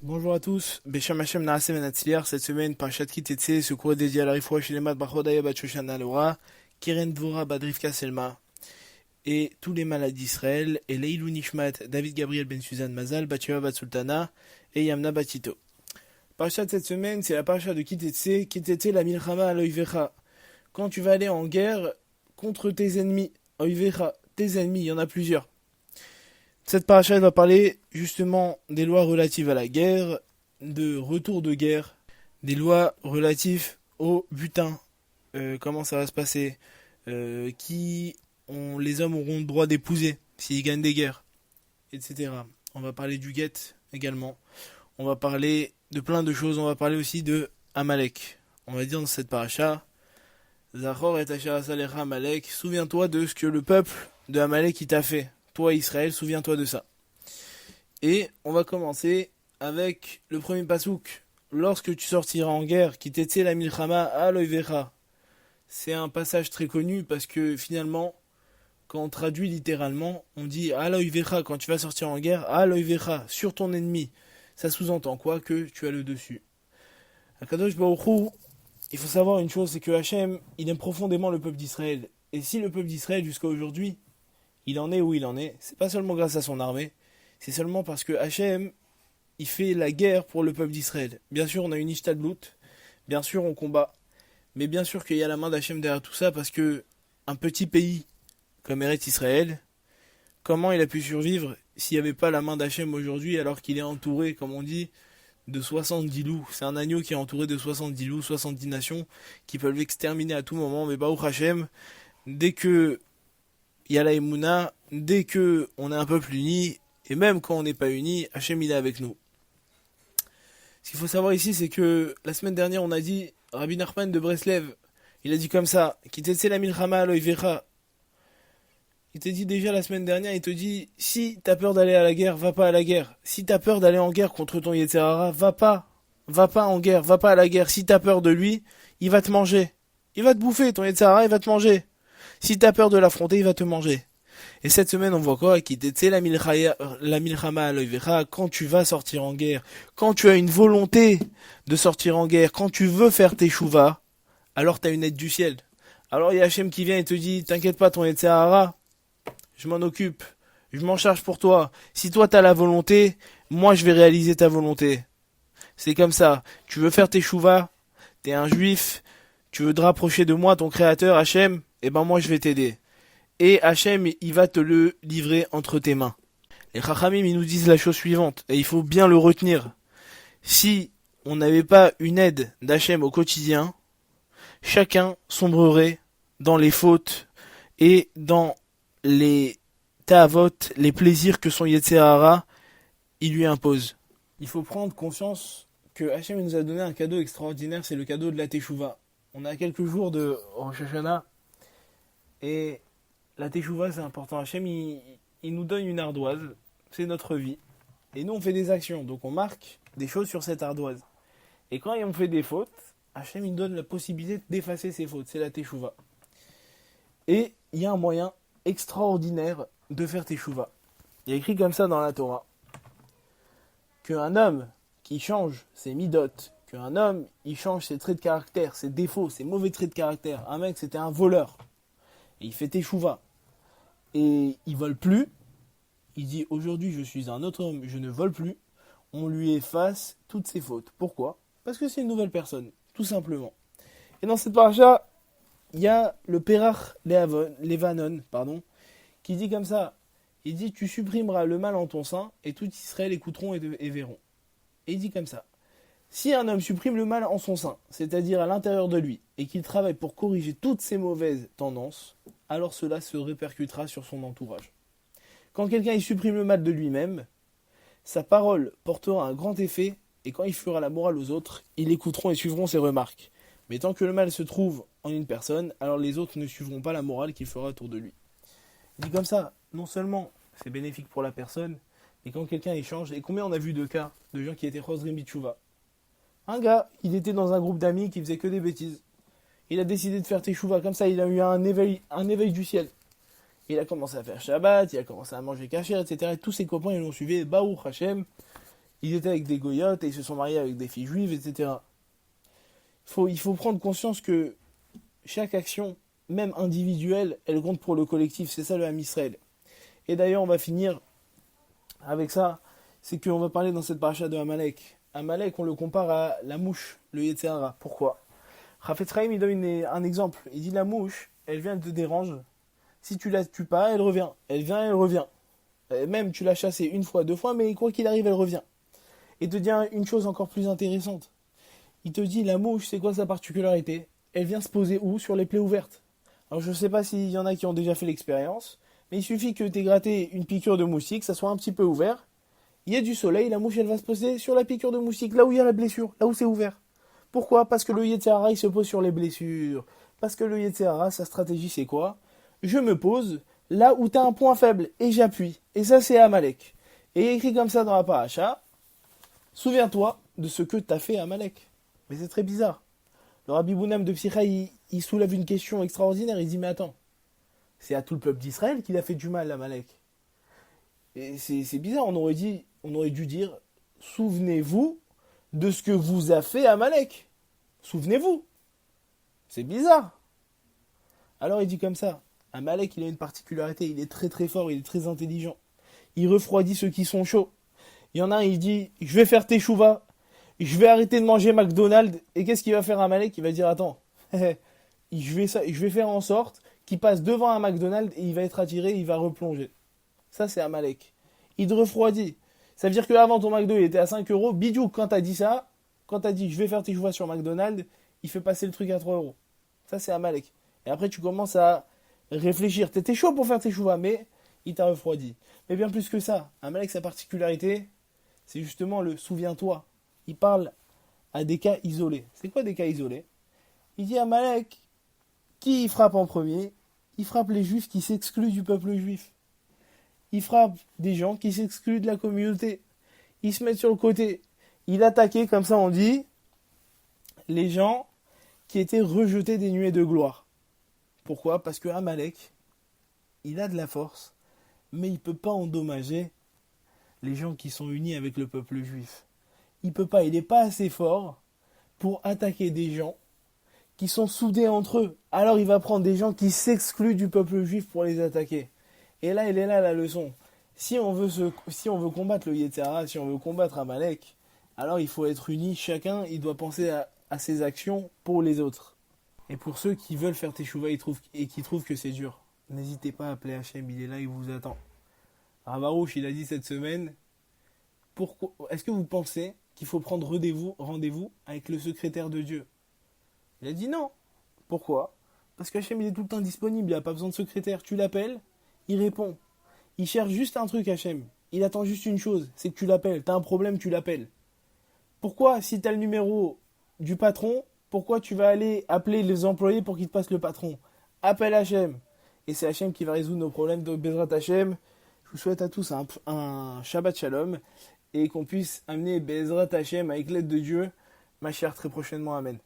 Bonjour à tous, Besham Hashem Naaseh Venatzliar, cette semaine, Parashat Ki Tetse, secours dédié à la Rifouah Shelemat Bachodaya Bat Shoshana Lora, Keren Dvora Badrivka Selma, et tous les malades d'Israël, et Leilou Nishmat, David Gabriel Ben Suzanne Mazal, Batsheva Bat Sultana, et Yamna Batito. Parashat cette semaine, c'est la parashat de Ki Tetse la Milchama Aloivecha. Quand tu vas aller en guerre contre tes ennemis, Oivecha, tes ennemis, il y en a plusieurs. Cette paracha va parler justement des lois relatives à la guerre, de retour de guerre, des lois relatives au butin, comment ça va se passer, les hommes auront le droit d'épouser s'ils gagnent des guerres, etc. On va parler du guet également. On va parler de plein de choses. On va parler aussi de Amalek. On va dire dans cette paracha, Zachor et Asher Asalecha Amalek, souviens-toi de ce que le peuple de Amalek t'a fait. Toi Israël, souviens-toi de ça. Et on va commencer avec le premier pasouk. Lorsque tu sortiras en guerre, qui t'était la milchama aloivecha. C'est un passage très connu parce que finalement, quand on traduit littéralement, on dit aloivecha quand tu vas sortir en guerre, aloivecha sur ton ennemi. Ça sous-entend quoi? Que tu as le dessus. À Kadosh Baruch Hu, il faut savoir une chose, c'est que Hachem, il aime profondément le peuple d'Israël. Et si le peuple d'Israël jusqu'à aujourd'hui, il en est où il en est, c'est pas seulement grâce à son armée, c'est seulement parce que Hachem, il fait la guerre pour le peuple d'Israël. Bien sûr, on a une Ishtadlout, bien sûr, on combat, mais bien sûr qu'il y a la main d'Hachem derrière tout ça, parce que un petit pays comme Eretz Israël, comment il a pu survivre s'il n'y avait pas la main d'Hachem aujourd'hui, alors qu'il est entouré, comme on dit, de 70 loups. C'est un agneau qui est entouré de 70 loups, 70 nations, qui peuvent l'exterminer à tout moment, mais Baruch Hachem, dès que il y a la Emouna, dès que on est un peuple uni, et même quand on n'est pas uni, Hachem il est avec nous. Ce qu'il faut savoir ici, c'est que la semaine dernière, on a dit, Rabbi Nachman de Breslev, il a dit comme ça, qui t'etse la milchama aloivecha. Il te dit déjà la semaine dernière, il te dit, si t'as peur d'aller à la guerre, va pas à la guerre. Si t'as peur d'aller en guerre contre ton Yetzirara, va pas. Va pas en guerre, va pas à la guerre. Si t'as peur de lui, il va te manger. Il va te bouffer, ton Yetzirara, il va te manger. Si t'as peur de l'affronter, il va te manger. Et cette semaine, on voit quoi? Qui t'était la milchama aloivecha, quand tu vas sortir en guerre, quand tu as une volonté de sortir en guerre, quand tu veux faire tes chouvas, alors t'as une aide du ciel. Alors il y a Hachem qui vient et te dit, t'inquiète pas, ton Yetzirara, je m'en occupe, je m'en charge pour toi. Si toi t'as la volonté, moi je vais réaliser ta volonté. C'est comme ça. Tu veux faire tes chouvas, t'es un juif, tu veux te rapprocher de moi, ton créateur, Hachem, eh ben moi je vais t'aider. Et Hachem, il va te le livrer entre tes mains. Les Chachamim, ils nous disent la chose suivante, et il faut bien le retenir. Si on n'avait pas une aide d'Hachem au quotidien, chacun sombrerait dans les fautes et dans les ta'avot, les plaisirs que son Yetzirara, il lui impose. Il faut prendre conscience que Hachem nous a donné un cadeau extraordinaire, c'est le cadeau de la Teshuvah. On a quelques jours de Rosh Hashanah, et la Teshuvah c'est important. Hachem, il nous donne une ardoise, c'est notre vie. Et nous on fait des actions, donc on marque des choses sur cette ardoise. Et quand on fait des fautes, Hachem il nous donne la possibilité d'effacer ces fautes, c'est la Teshuvah. Et il y a un moyen extraordinaire de faire Teshuvah. Il y a écrit comme ça dans la Torah, qu'un homme qui change ses midot, qu'un homme il change ses traits de caractère, ses défauts, ses mauvais traits de caractère. Un mec c'était un voleur, et il fait Teshuvah, et il vole plus, il dit aujourd'hui je suis un autre homme, je ne vole plus, on lui efface toutes ses fautes. Pourquoi? Parce que c'est une nouvelle personne, tout simplement. Et dans cette paracha, il y a le Perach Levanon, qui dit comme ça, il dit tu supprimeras le mal en ton sein, et tout Israël écouteront et verront. Et il dit comme ça, si un homme supprime le mal en son sein, c'est-à-dire à l'intérieur de lui, et qu'il travaille pour corriger toutes ses mauvaises tendances, alors cela se répercutera sur son entourage. Quand quelqu'un il supprime le mal de lui-même, sa parole portera un grand effet, et quand il fera la morale aux autres, ils l'écouteront et suivront ses remarques. Mais tant que le mal se trouve en une personne, alors les autres ne suivront pas la morale qu'il fera autour de lui. Il dit comme ça, non seulement c'est bénéfique pour la personne, mais quand quelqu'un échange, et combien on a vu de cas de gens qui étaient Chosrim Bitshuva. Un gars, il était dans un groupe d'amis qui faisait que des bêtises. Il a décidé de faire Teshuvah, comme ça il a eu un éveil du ciel. Il a commencé à faire Shabbat, il a commencé à manger kasher, etc. Et tous ses copains ils l'ont suivi, Baruch Hashem, Ils étaient avec des goyotes et ils se sont mariés avec des filles juives, etc. Il faut prendre conscience que chaque action, même individuelle, elle compte pour le collectif. C'est ça le Ham Israël. Et d'ailleurs, on va finir avec ça. C'est qu'on va parler dans cette paracha de Amalek. Amalek, on le compare à la mouche, le Yetzer Hara. Pourquoi? Chafetz Chaim, il donne un exemple. Il dit la mouche, elle vient, elle te dérange. Si tu la tues pas, elle revient. Elle vient, elle revient. Même tu l'as chassée une fois, deux fois, mais quoi qu'il arrive, elle revient. Et te dit une chose encore plus intéressante. Il te dit la mouche, c'est quoi sa particularité? Elle vient se poser où? Sur les plaies ouvertes. Alors je ne sais pas s'il y en a qui ont déjà fait l'expérience, mais il suffit que tu aies gratté une piqûre de moustique, ça soit un petit peu ouvert. Il y a du soleil, la mouche elle va se poser sur la piqûre de moustique, là où il y a la blessure, là où c'est ouvert. Pourquoi? Parce que le Yetzer Hara il se pose sur les blessures. Parce que le Yetzer Hara, sa stratégie c'est quoi? Je me pose là où tu as un point faible et j'appuie. Et ça c'est Amalek. Et il est écrit comme ça dans la paracha. Souviens-toi de ce que t'as fait à Amalek. Mais c'est très bizarre. Le Rabbi Bounam de Psicha, il soulève une question extraordinaire. Il dit, mais attends, c'est à tout le peuple d'Israël qu'il a fait du mal à Amalek. Et c'est bizarre, on aurait dû dire, souvenez-vous de ce que vous a fait Amalek. Souvenez-vous. C'est bizarre. Alors il dit comme ça, Amalek il a une particularité, il est très très fort, il est très intelligent. Il refroidit ceux qui sont chauds. Il y en a un, il dit, je vais faire teshuva, je vais arrêter de manger McDonald's. Et qu'est-ce qu'il va faire Amalek? Il va dire, attends, je vais faire en sorte qu'il passe devant un McDonald's et il va être attiré, il va replonger. Ça, c'est Amalek. Il te refroidit. Ça veut dire qu'avant ton McDo, il était à 5 euros. Bidou, quand t'as dit ça, quand t'as dit, je vais faire teshuva sur McDonald's, il fait passer le truc à 3 euros. Ça, c'est Amalek. Et après, tu commences à réfléchir. T'étais chaud pour faire teshuva, mais il t'a refroidi. Mais bien plus que ça, Amalek, sa particularité, c'est justement le souviens-toi. Il parle à des cas isolés. C'est quoi des cas isolés? Il dit à Amalek, qui il frappe en premier? Il frappe les juifs qui s'excluent du peuple juif. Il frappe des gens qui s'excluent de la communauté. Il se met sur le côté. Il attaquait, comme ça on dit, les gens qui étaient rejetés des nuées de gloire. Pourquoi? Parce que Amalek, il a de la force, mais il ne peut pas endommager les gens qui sont unis avec le peuple juif. Il peut pas, il n'est pas assez fort pour attaquer des gens qui sont soudés entre eux. Alors il va prendre des gens qui s'excluent du peuple juif pour les attaquer. Et là, elle est là la leçon. Si on veut combattre le Yetzer Hara, si on veut combattre Amalek, alors il faut être unis. Chacun, il doit penser à ses actions pour les autres. Et pour ceux qui veulent faire teshuva et qui trouvent que c'est dur, n'hésitez pas à appeler Hachem, il est là, il vous attend. Rav Arush, il a dit cette semaine, est-ce que vous pensez qu'il faut prendre rendez-vous avec le secrétaire de Dieu? Il a dit non. Pourquoi? Parce qu'Hachem il est tout le temps disponible, il n'a pas besoin de secrétaire. Tu l'appelles, il répond. Il cherche juste un truc, Hachem. Il attend juste une chose, c'est que tu l'appelles. T'as un problème, tu l'appelles. Pourquoi, si t'as le numéro du patron, pourquoi tu vas aller appeler les employés pour qu'ils te passent le patron? Appelle Hachem. Et c'est Hachem qui va résoudre nos problèmes de Bezrat Hachem. Je vous souhaite à tous un Shabbat Shalom et qu'on puisse amener Bezrat Hachem avec l'aide de Dieu, ma chère, très prochainement. Amen.